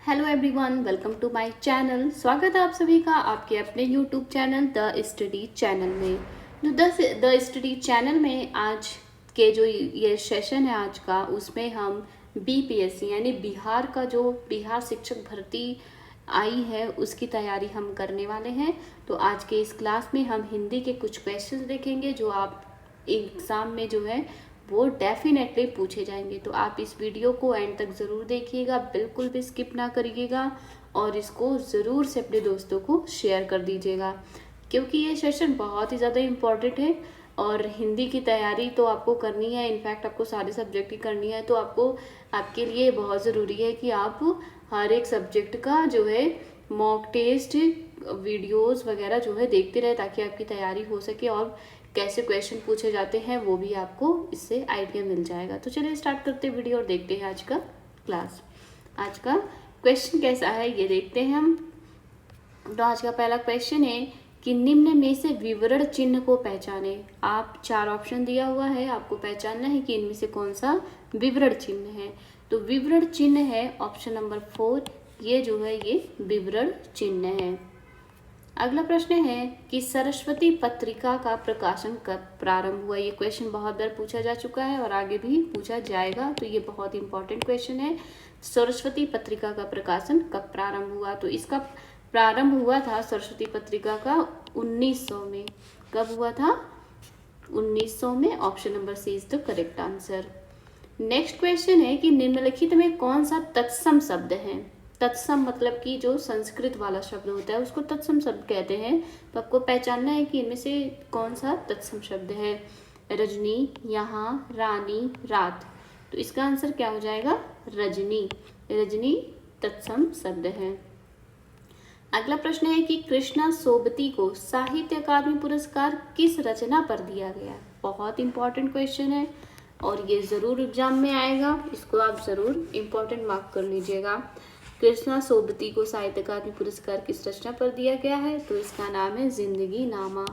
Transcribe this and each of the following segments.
Hello everyone, welcome to my channel. स्वागत है आप सभी का आपके अपने YouTube channel the study channel में। तो द स्टडी चैनल में आज के जो ये सेशन है आज का, उसमें हम बीपीएससी यानी बिहार का जो बिहार शिक्षक भर्ती आई है उसकी तैयारी हम करने वाले हैं। तो आज के इस क्लास में हम हिंदी के कुछ क्वेश्चंस देखेंगे जो आप एग्ज़ाम में जो है वो डेफिनेटली पूछे जाएंगे। तो आप इस वीडियो को एंड तक ज़रूर देखिएगा, बिल्कुल भी स्किप ना करिएगा और इसको ज़रूर से अपने दोस्तों को शेयर कर दीजिएगा, क्योंकि ये सेशन बहुत ही ज़्यादा इम्पॉर्टेंट है। और हिंदी की तैयारी तो आपको करनी है, इनफैक्ट आपको सारे सब्जेक्ट की करनी है। तो आपके लिए बहुत ज़रूरी है कि आप हर एक सब्जेक्ट का जो है मॉक टेस्ट वीडियोस वगैरह जो है देखते रहे, ताकि आपकी तैयारी हो सके और कैसे क्वेश्चन पूछे जाते हैं वो भी आपको इससे आइडिया मिल जाएगा। तो चलिए स्टार्ट करते हैं वीडियो और देखते हैं आज का क्लास। आज का क्वेश्चन कैसा है ये देखते हैं हम। तो आज का पहला क्वेश्चन है कि निम्न में से विवरण चिन्ह को पहचाने। आप 4 ऑप्शन दिया हुआ है, आपको पहचानना है कि इनमें से कौन सा विवरण चिन्ह है। तो विवरण चिन्ह है ऑप्शन नंबर 4, ये जो है ये विवरण चिन्ह है। अगला प्रश्न है कि सरस्वती पत्रिका का प्रकाशन कब प्रारंभ हुआ। ये क्वेश्चन बहुत बार पूछा जा चुका है और आगे भी पूछा जाएगा, तो ये बहुत इंपॉर्टेंट क्वेश्चन है। सरस्वती पत्रिका का प्रकाशन कब प्रारंभ हुआ। तो इसका प्रारंभ हुआ था सरस्वती पत्रिका का 1900 में। कब हुआ था? 1900 में। Option number C is the correct answer. Next question है कि निम्नलिखित में कौन सा तत्सम शब्द है। तत्सम मतलब कि जो संस्कृत वाला शब्द होता है उसको तत्सम शब्द कहते हैं। तो आपको पहचानना है कि इनमें से कौन सा तत्सम शब्द है। रजनी, यहाँ, रानी, रात। तो इसका आंसर क्या हो जाएगा? रजनी। रजनी तत्सम शब्द है। अगला प्रश्न है कि कृष्णा सोबती को साहित्य अकादमी पुरस्कार किस रचना पर दिया गया। बहुत इंपॉर्टेंट क्वेश्चन है और ये जरूर एग्जाम में आएगा, इसको आप जरूर इंपॉर्टेंट मार्क कर लीजिएगा। कृष्णा सोबती को साहित्य अकादमी पुरस्कार किस रचना पर दिया गया है। तो इसका नाम है जिंदगी नामा।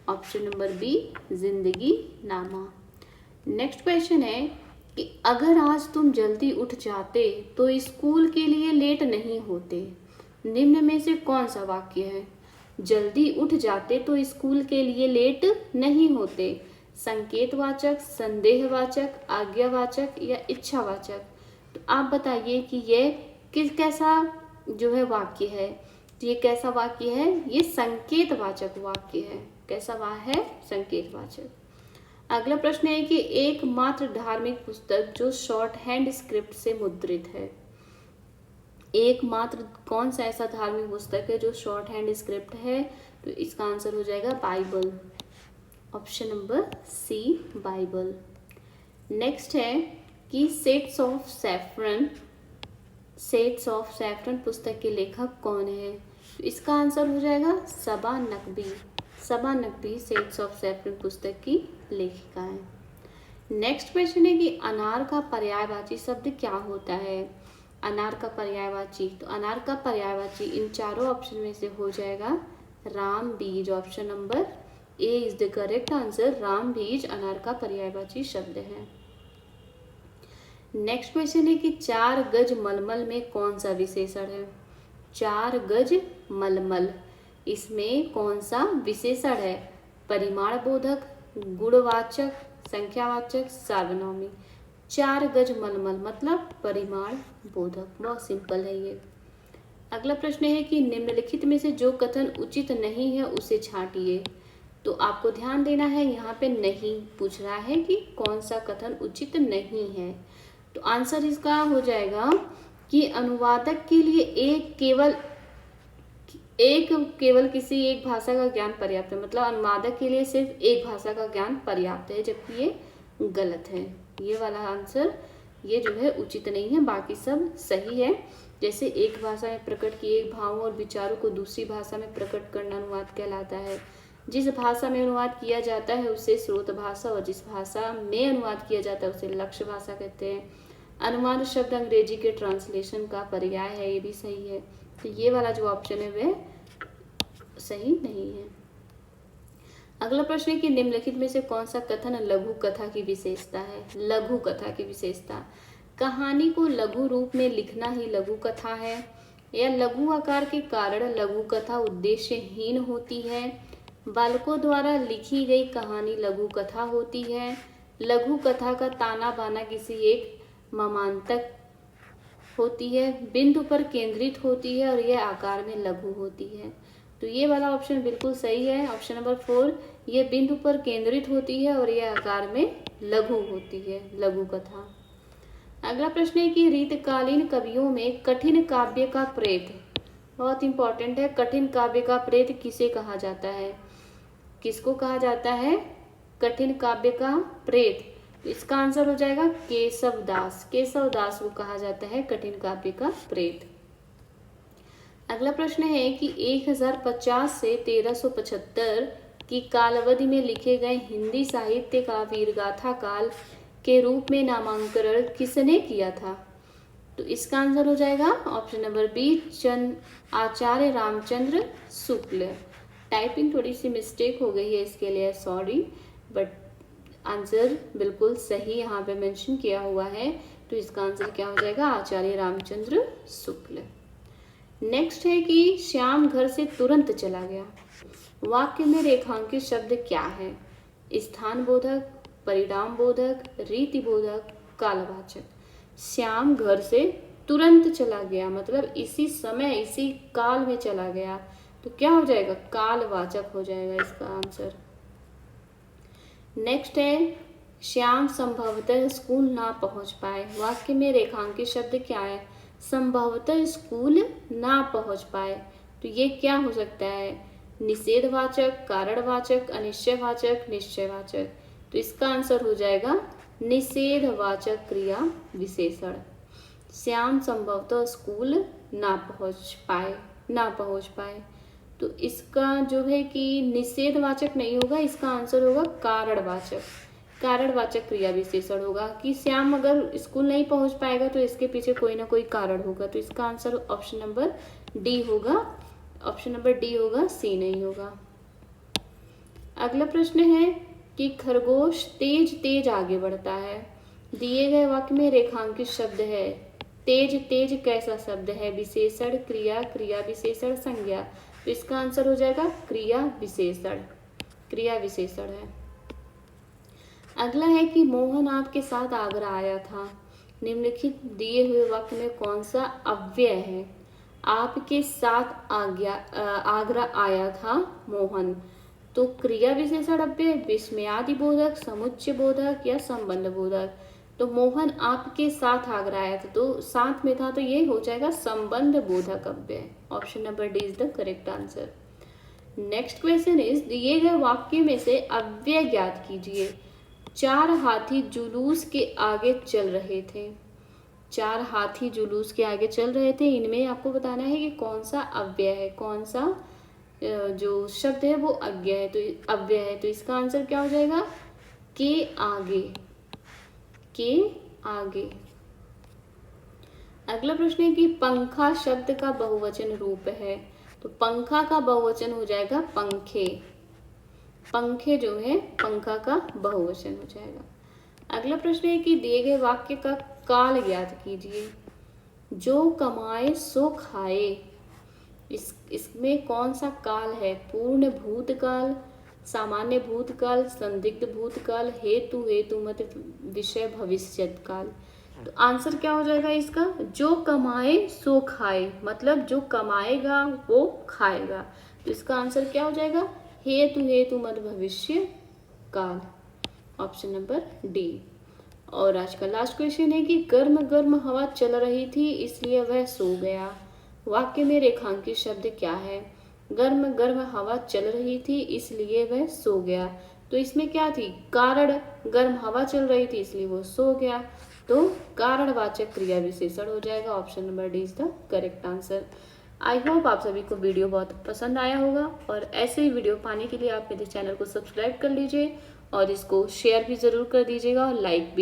ऑप्शन नंबर बी, जिंदगी नामा। नेक्स्ट क्वेश्चन है कि अगर आज तुम जल्दी उठ जाते तो स्कूल के लिए लेट नहीं होते। निम्न में से कौन सा वाक्य है। जल्दी उठ जाते तो स्कूल के लिए लेट नहीं होते। संकेतवाचक, संदेहवाचक, आज्ञावाचक या इच्छावाचक। तो आप बताइए कि ये कैसा जो है वाक्य है। तो ये कैसा वाक्य है? ये संकेतवाचक वाक्य है। कैसा वाक्य है? संकेतवाचक। अगला प्रश्न है कि एकमात्र धार्मिक पुस्तक जो शॉर्ट हैंड स्क्रिप्ट से मुद्रित है। एकमात्र कौन सा ऐसा धार्मिक पुस्तक है जो शॉर्ट हैंड स्क्रिप्ट है। तो इसका आंसर हो जाएगा Bible. Option number C, Bible. Next है कि सेट्स ऑफ सैफरन पुस्तक के लेखक कौन है। तो इसका आंसर हो जाएगा सबा नकवी। सबा नकवी सेट्स ऑफ सैफरन पुस्तक की लेखिका है। नेक्स्ट क्वेश्चन है कि अनार का पर्यायवाची शब्द क्या होता है। अनार का पर्यायवाची, तो अनार का पर्यायवाची इन चारों ऑप्शन में से हो जाएगा राम बीज। Option number A is the correct answer. Ram बीज अनार का पर्यायवाची शब्द है। नेक्स्ट क्वेश्चन है कि 4 गज मलमल में कौन सा विशेषण है। 4 गज मलमल, इसमें कौन सा विशेषण है। परिमाण बोधक, गुणवाचक, संख्यावाचक, सार्वनामिक। 4 गज मलमल मतलब परिमाण बोधक। बहुत सिंपल है ये। अगला प्रश्न है कि निम्नलिखित में से जो कथन उचित नहीं है उसे छांटिए। तो आपको ध्यान देना है, यहाँ पे नहीं पूछ रहा है कि कौन सा कथन उचित नहीं है। तो आंसर इसका हो जाएगा कि अनुवादक के लिए केवल किसी एक भाषा का ज्ञान पर्याप्त है। मतलब अनुवादक के लिए सिर्फ एक भाषा का ज्ञान पर्याप्त है, जबकि ये गलत है। ये वाला आंसर ये जो है उचित नहीं है, बाकी सब सही है। जैसे एक भाषा में प्रकट किए भावों और विचारों को दूसरी भाषा में प्रकट करना अनुवाद कहलाता है। जिस भाषा में अनुवाद किया जाता है उसे स्रोत भाषा और जिस भाषा में अनुवाद किया जाता है उसे लक्ष्य भाषा कहते हैं। अनुवाद शब्द अंग्रेजी के ट्रांसलेशन का पर्याय है, ये भी सही है। तो ये वाला जो ऑप्शन है वह सही नहीं है। अगला प्रश्न है कि निम्नलिखित में से कौन सा कथन लघु कथा की विशेषता है। लघु कथा की विशेषता, कहानी को लघु रूप में लिखना ही लघु कथा है, या लघु आकार के कारण लघु कथा उद्देश्यहीन होती है। बालकों द्वारा लिखी गई कहानी लघु कथा होती है। लघु कथा का ताना बाना किसी एक मर्मांतक होती है, बिंदु पर केंद्रित होती है और यह आकार में लघु होती है। तो ये वाला ऑप्शन बिल्कुल सही है, ऑप्शन नंबर 4। ये बिंदु पर केंद्रित होती है और यह आकार में लघु होती है, लघु कथा। अगला प्रश्न है कि रीतकालीन कवियों में कठिन काव्य का प्रेत, बहुत इंपॉर्टेंट है, कठिन काव्य का प्रेत किसे कहा जाता है? किसको कहा जाता है कठिन काव्य का प्रेत? तो इसका आंसर हो जाएगा केशव दास। केशव दास को कहा जाता है कठिन काव्य का प्रेत। अगला प्रश्न है कि 1050 से 1375 की कालावधि में लिखे गए हिंदी साहित्य का वीरगाथा काल के रूप में नामांकन किसने किया था? तो इसका आंसर हो जाएगा ऑप्शन नंबर बी, आचार्य रामचंद्र शुक्ल। टाइपिंग थोड़ी सी मिस्टेक हो गई है, इसके लिए सॉरी, बट आंसर बिल्कुल सही यहाँ पे मेंशन किया हुआ है। तो इसका आंसर क्या हो जाएगा? आचार्य रामचंद्र शुक्ल। नेक्स्ट है कि श्याम घर से तुरंत चला गया। वाक्य में रेखांकित शब्द क्या है? स्थान बोधक, परिणाम बोधक, रीति बोधक, कालवाचक। श्याम घर से तुरंत चला गया मतलब इसी समय इसी काल में चला गया, तो क्या हो जाएगा? कालवाचक हो जाएगा इसका आंसर। नेक्स्ट है श्याम संभवतः स्कूल ना पहुंच पाए। वाक्य में रेखांकित शब्द क्या है? संभवतः स्कूल ना पहुंच पाए, तो ये क्या हो सकता है? निषेधवाचक, कारणवाचक, अनिश्चयवाचक, निश्चयवाचक। तो इसका आंसर हो जाएगा निषेधवाचक क्रिया विशेषण। श्याम संभवतः स्कूल ना पहुंच पाए, तो इसका जो है कि निषेधवाचक नहीं होगा, इसका आंसर होगा कारणवाचक। कारणवाचक क्रिया विशेषण होगा कि श्याम अगर स्कूल नहीं पहुंच पाएगा तो इसके पीछे कोई ना कोई कारण होगा, तो इसका आंसर ऑप्शन नंबर डी होगा। ऑप्शन नंबर डी होगा, सी नहीं होगा। अगला प्रश्न है कि खरगोश तेज तेज आगे बढ़ता है। दिए गए वाक्य में रेखांकित शब्द है। तेज तेज कैसा शब्द है? विशेषण, क्रिया, क्रिया विशेषण, संज्ञा। तो इसका आंसर हो जाएगा क्रिया विशेषण। क्रिया विशेषण है। अगला है कि मोहन आपके साथ आगरा आया था। निम्नलिखित दिए हुए वाक्य में कौन सा अव्यय है? आपके साथ आगरा आया था मोहन, तो क्रिया विशेषण अव्यय, विस्मयादि बोधक, समुच्चय बोधक या संबंध बोधक। तो मोहन आपके साथ आगरा आया था, तो साथ में था, तो ये हो जाएगा संबंध बोधक अव्यय। Option number D is the correct answer. Next question is दिए गए वाक्य में से अव्यय ज्ञात कीजिए। 4 हाथी जुलूस के आगे चल रहे थे। 4 हाथी जुलूस के आगे चल रहे थे, इनमें आपको बताना है कि कौन सा अव्यय है, कौन सा जो शब्द है वो अव्यय है। तो इसका आंसर क्या हो जाएगा? के आगे। के आगे। अगला प्रश्न है कि पंखा शब्द का बहुवचन रूप है, तो पंखा का बहुवचन हो जाएगा पंखे। पंखे जो है पंखा का बहुवचन हो जाएगा। अगला प्रश्न है कि दिए गए वाक्य का काल ज्ञात कीजिए। जो कमाए सो खाए, इसमें कौन सा काल है? पूर्ण भूतकाल, सामान्य भूतकाल, संदिग्ध भूतकाल, हेतु मत, विषय भविष्यत काल। तो आंसर क्या हो जाएगा इसका? जो कमाए सो खाए, मतलब जो कमाएगा वो खाएगा। तो इसका आंसर क्या हो जाएगा? हेतु मत भविष्य काल। Option number D. और आज का लास्ट क्वेश्चन है कि गर्म गर्म हवा चल रही थी इसलिए वह सो गया। वाक्य में रेखांकित शब्द क्या है? गर्म गर्म हवा चल रही थी इसलिए वह सो गया। तो इसमें क्या थी? कारण, गर्म हवा चल रही थी इसलिए वो सो गया, तो कारणवाचक क्रिया विशेषण हो जाएगा। Option number D is the correct answer. I hope आप सभी को वीडियो बहुत पसंद आया होगा, और ऐसे ही वीडियो पाने के लिए आप मेरे चैनल को सब्सक्राइब कर लीजिए और इसको शेयर भी ज़रूर कर दीजिएगा और लाइक भी।